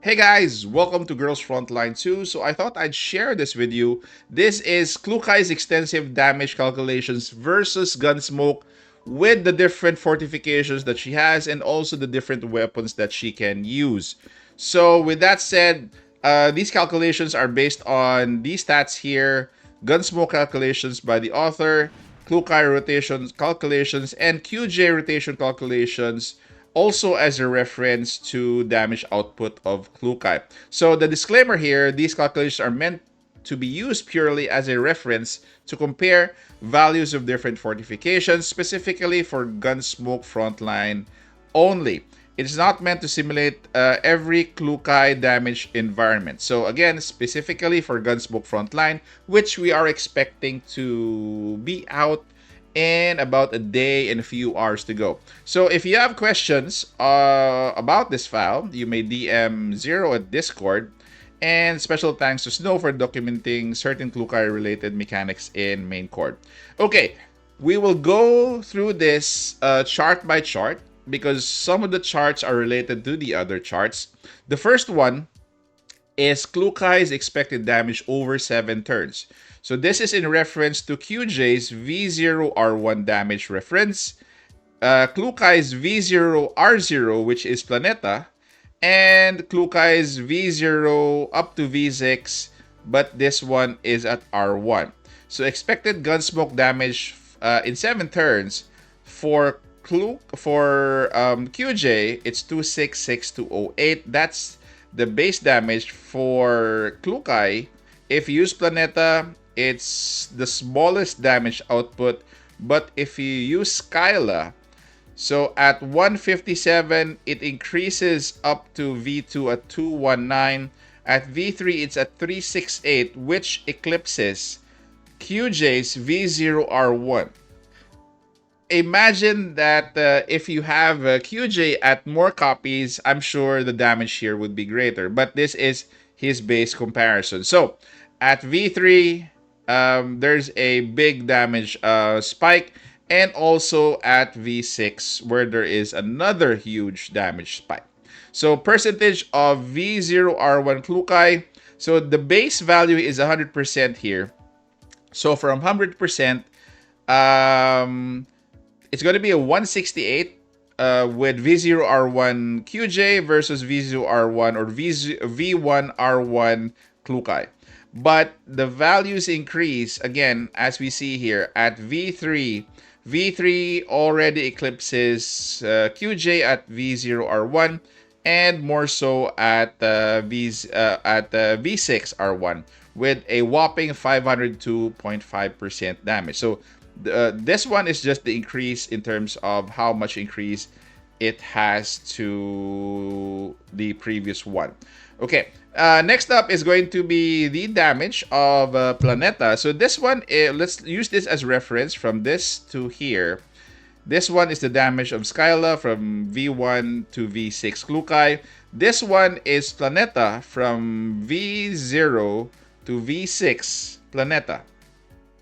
Hey guys, welcome to Girls Frontline 2. So I thought I'd share this with you. This is Klukai's extensive damage calculations versus Gunsmoke with the different fortifications that she has and also the different weapons that she can use. So with that said, these calculations are based on these stats here, Gunsmoke calculations by the author, Klukai rotation calculations, and QJ rotation calculations also as a reference to damage output of Klukai. So the disclaimer here, these calculations are meant to be used purely as a reference to compare values of different fortifications, specifically for Gunsmoke Frontline only. It's not meant to simulate every Klukai damage environment. So again, specifically for Gunsmoke Frontline, which we are expecting to be out in about a day and a few hours to go. So if you have questions about this file, you may DM Zero at Discord. And special thanks to Snow for documenting certain Klukai related mechanics in main core. Okay, we will go through this chart by chart because some of the charts are related to the other charts. The first one is Klukai's expected damage over 7 turns. So this is in reference to QJ's V0R1 damage reference, Klukai's V0R0, which is Planeta, and Klukai's V0 up to V6, but this one is at R1. So expected Gunsmoke damage in 7 turns for QJ, it's 266208. That's the base damage for Klukai. If you use Planeta, it's the smallest damage output. But if you use Skylla, so at 157, it increases up to V2 at 219. At V3, it's at 368, which eclipses QJ's V0R1. Imagine that if you have QJ at more copies, I'm sure the damage here would be greater. But this is his base comparison. So at V3, there's a big damage spike. And also at V6, where there is another huge damage spike. So percentage of V0R1 Klukai. So the base value is 100% here. So from 100%, it's going to be a 168 with V0R1 QJ versus V0R1 or V1R1 Klukai. But the values increase, again, as we see here, at V3. V3 already eclipses QJ at V0R1 and more so at V6R1 with a whopping 502.5% damage. So this one is just the increase in terms of how much increase it has to the previous one. Okay, next up is going to be the damage of Planeta. So this one, let's use this as reference from this to here. This one is the damage of Skylla from V1 to V6 Klukai. This one is Planeta from V0 to V6 Planeta.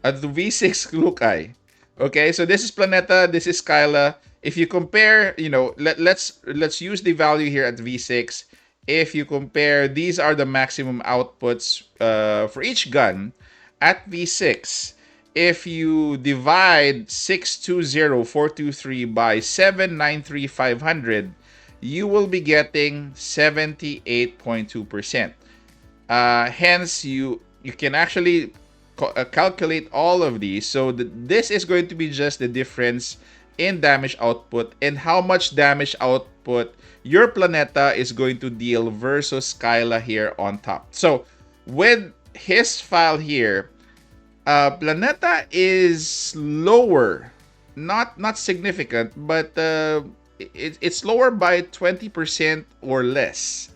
To V6 Klukai. Okay, so this is Planeta, this is Skylla. If you compare, let's use the value here at V6. If you compare, these are the maximum outputs for each gun at V6. If you divide 620423 by 793500, you will be getting 78.2%. Hence, you can actually calculate all of these. So this is going to be just the difference in damage output and how much damage output your Planeta is going to deal versus Skylla here on top. So with his file here, Planeta is lower, not significant, but it's lower by 20% or less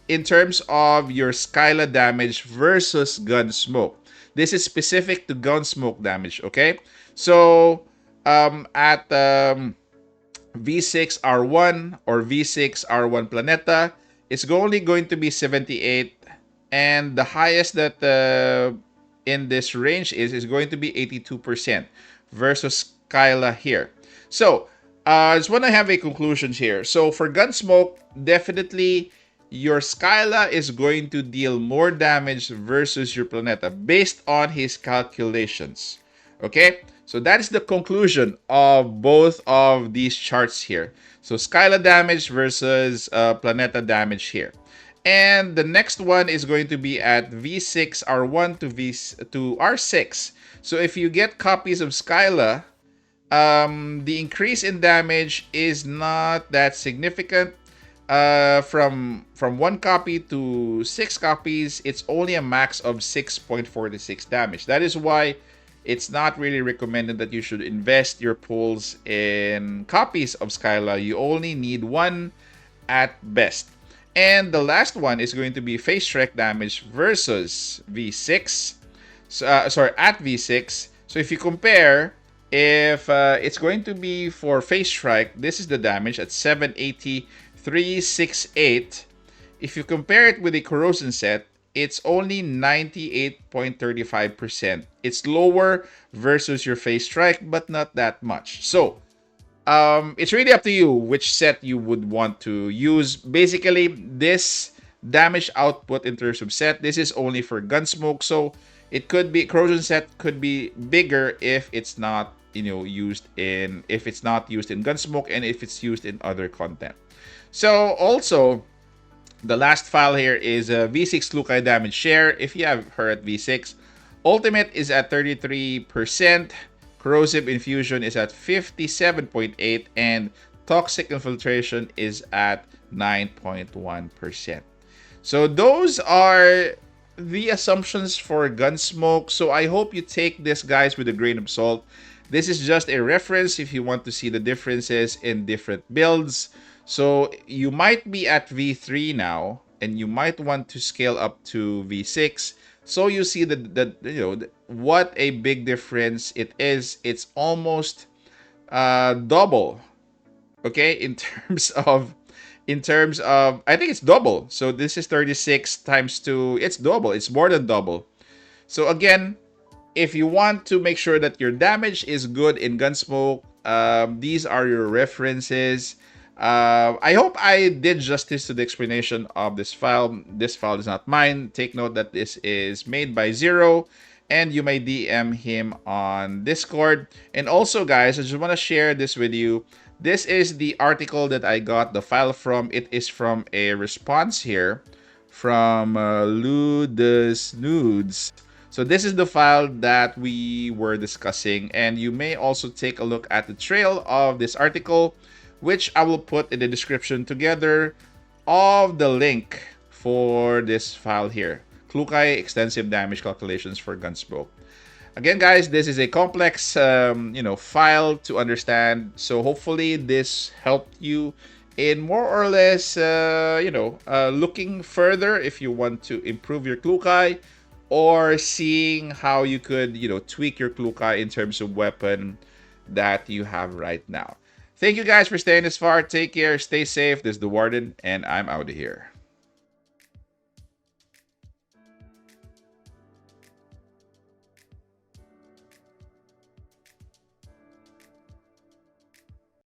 in terms of your Skylla damage versus Gunsmoke. This is specific to Gunsmoke damage, okay? So at V6R1 or V6R1 Planeta, it's only going to be 78, and the highest that in this range is going to be 82% versus Skylla here. So I just want to have a conclusion here. So for Gunsmoke, definitely your Skylla is going to deal more damage versus your Planeta based on his calculations. Okay? So that is the conclusion of both of these charts here. So Skylla damage versus Planeta damage here. And the next one is going to be at V6 R1 to R6. So if you get copies of Skylla, the increase in damage is not that significant. From one copy to 6 copies, it's only a max of 6.46 damage. That is why it's not really recommended that you should invest your pulls in copies of Skylla. You only need one at best. And the last one is going to be phase strike damage versus V6. So, sorry, at V6. So if you compare, if it's going to be for phase strike, this is the damage at 780,368. If you compare it with the corrosion set, it's only 98.35%. It's lower versus your phase strike, but not that much. So it's really up to you which set you would want to use. Basically, this damage output in terms of set, this is only for Gunsmoke. So it could be, corrosion set could be bigger if it's not, used in, if it's not used in Gunsmoke and if it's used in other content. So also, the last file here is a V6 Klukai damage share. If you have her at V6, ultimate is at 33%. Corrosive infusion is at 57.8%, and toxic infiltration is at 9.1%. So those are the assumptions for Gunsmoke. So I hope you take this, guys, with a grain of salt. This is just a reference if you want to see the differences in different builds. So you might be at V3 now, and you might want to scale up to V6. So you see what a big difference it is. It's almost double. Okay, in terms of I think it's double. So this is 36 times 2. It's double. It's more than double. So again, if you want to make sure that your damage is good in Gunsmoke, these are your references. I hope I did justice to the explanation of this file. This file is not mine. Take note that this is made by Zero, and you may DM him on Discord. And also, guys, I just want to share this with you. This is the article that I got the file from. It is from a response here from Ludus Nudes. So this is the file that we were discussing, and you may also take a look at the trail of this article, which I will put in the description together of the link for this file here. Klukai extensive damage calculations for Gunsmoke. Again, guys, this is a complex, file to understand. So hopefully this helped you in more or less, looking further if you want to improve your Klukai, or seeing how you could, tweak your Klukai in terms of weapon that you have right now. Thank you guys for staying this far. Take care. Stay safe. This is the Warden, and I'm out of here.